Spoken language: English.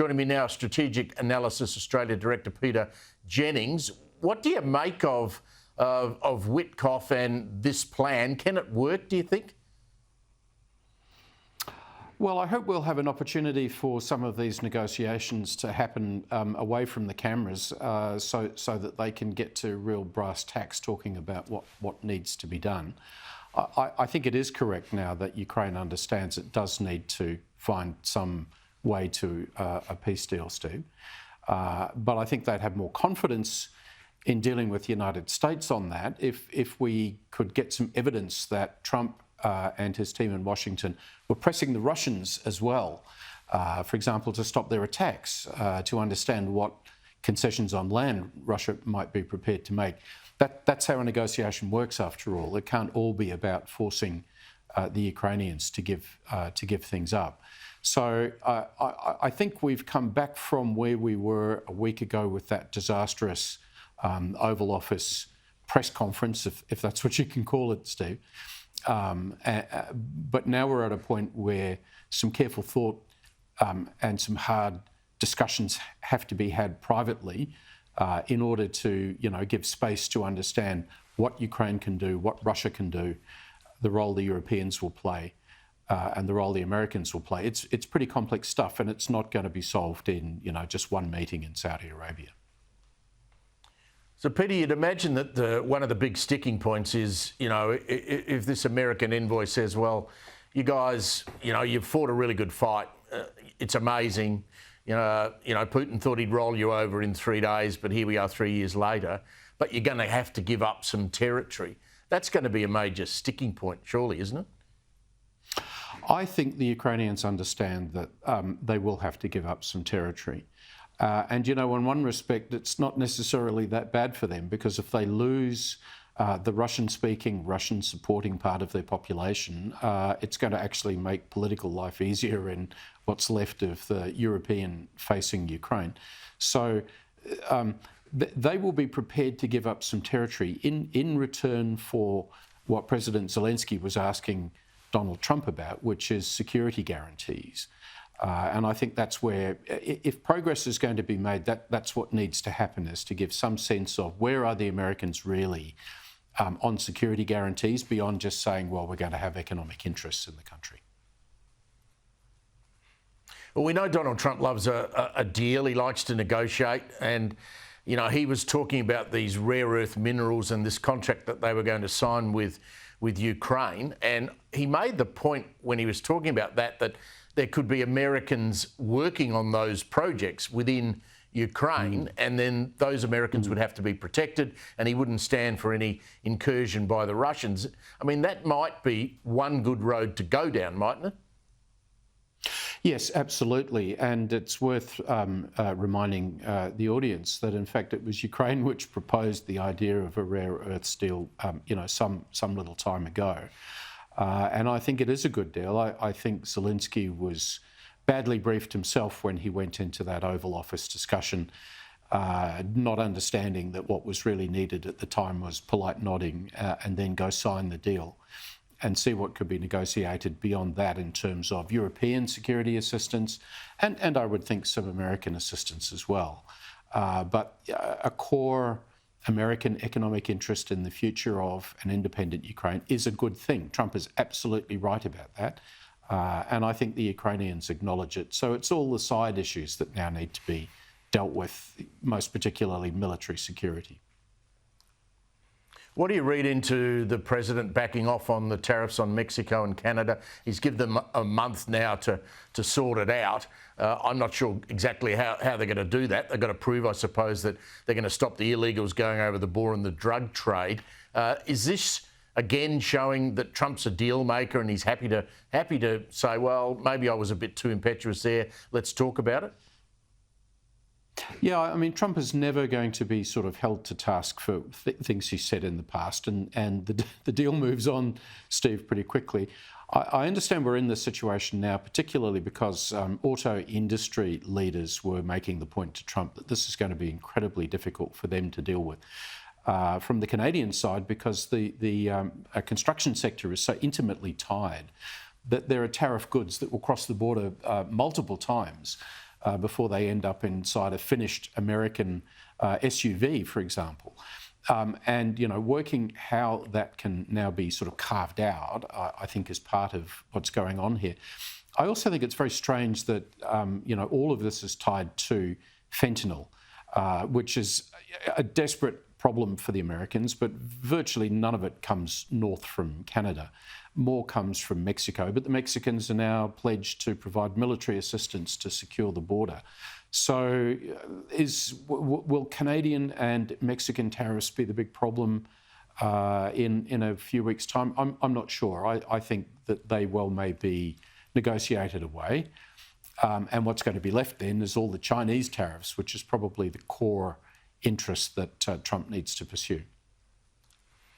Joining me now, Strategic Analysis Australia Director Peter Jennings. What do you make of Witkoff and this plan? Can it work, do you think? Well, I hope we'll have an opportunity for some of these negotiations to happen away from the cameras so that they can get to real brass tacks talking about what needs to be done. I think it is correct now that Ukraine understands it does need to find some way to a peace deal, Steve. But I think they'd have more confidence in dealing with the United States on that if we could get some evidence that Trump and his team in Washington were pressing the Russians as well, for example, to stop their attacks, to understand what concessions on land Russia might be prepared to make. That's how a negotiation works, after all. It can't all be about forcing the Ukrainians to give things up. So I think we've come back from where we were a week ago with that disastrous Oval Office press conference, if that's what you can call it, Steve. But now we're at a point where some careful thought and some hard discussions have to be had privately in order to, give space to understand what Ukraine can do, what Russia can do, the role the Europeans will play, and the role the Americans will play. It's pretty complex stuff, and it's not going to be solved in, just one meeting in Saudi Arabia. So, Peter, you'd imagine that one of the big sticking points is, if this American envoy says, well, you guys, you've fought a really good fight. It's amazing. Putin thought he'd roll you over in 3 days, but here we are 3 years later. But you're going to have to give up some territory. That's going to be a major sticking point, surely, isn't it? I think the Ukrainians understand that they will have to give up some territory. And, in one respect, it's not necessarily that bad for them, because if they lose the Russian-speaking, Russian-supporting part of their population, it's going to actually make political life easier in what's left of the European-facing Ukraine. So they will be prepared to give up some territory in return for what President Zelenskyy was asking Donald Trump about, which is security guarantees. And I think that's where, if progress is going to be made, that's what needs to happen, is to give some sense of where are the Americans really on security guarantees, beyond just saying, well, we're going to have economic interests in the country. Well, we know Donald Trump loves a deal. He likes to negotiate. And, he was talking about these rare earth minerals and this contract that they were going to sign with Ukraine. And he made the point when he was talking about that there could be Americans working on those projects within Ukraine, and then those Americans would have to be protected, and he wouldn't stand for any incursion by the Russians. I mean, that might be one good road to go down, mightn't it? Yes, absolutely. And it's worth reminding the audience that, in fact, it was Ukraine which proposed the idea of a rare earth deal, some little time ago. And I think it is a good deal. I think Zelenskyy was badly briefed himself when he went into that Oval Office discussion, not understanding that what was really needed at the time was polite nodding and then go sign the deal and see what could be negotiated beyond that in terms of European security assistance and I would think some American assistance as well. But a core American economic interest in the future of an independent Ukraine is a good thing. Trump is absolutely right about that. And I think the Ukrainians acknowledge it. So it's all the side issues that now need to be dealt with, most particularly military security. What do you read into the president backing off on the tariffs on Mexico and Canada? He's given them a month now to sort it out. I'm not sure exactly how they're going to do that. They've got to prove, I suppose, that they're going to stop the illegals going over the border and the drug trade. Is this again showing that Trump's a deal maker and he's happy to say, well, maybe I was a bit too impetuous there. Let's talk about it? Yeah, I mean, Trump is never going to be sort of held to task for things he said in the past, and the deal moves on, Steve, pretty quickly. I understand we're in this situation now, particularly because auto industry leaders were making the point to Trump that this is going to be incredibly difficult for them to deal with. From the Canadian side, because the construction sector is so intimately tied that there are tariff goods that will cross the border multiple times before they end up inside a finished American SUV, for example. And, working how that can now be sort of carved out, I think is part of what's going on here. I also think it's very strange that, all of this is tied to fentanyl, which is a desperate problem for the Americans, but virtually none of it comes north from Canada. More comes from Mexico, but the Mexicans are now pledged to provide military assistance to secure the border. So will Canadian and Mexican tariffs be the big problem in a few weeks' time? I'm not sure. I think that they well may be negotiated away. And what's going to be left then is all the Chinese tariffs, which is probably the core interest that Trump needs to pursue.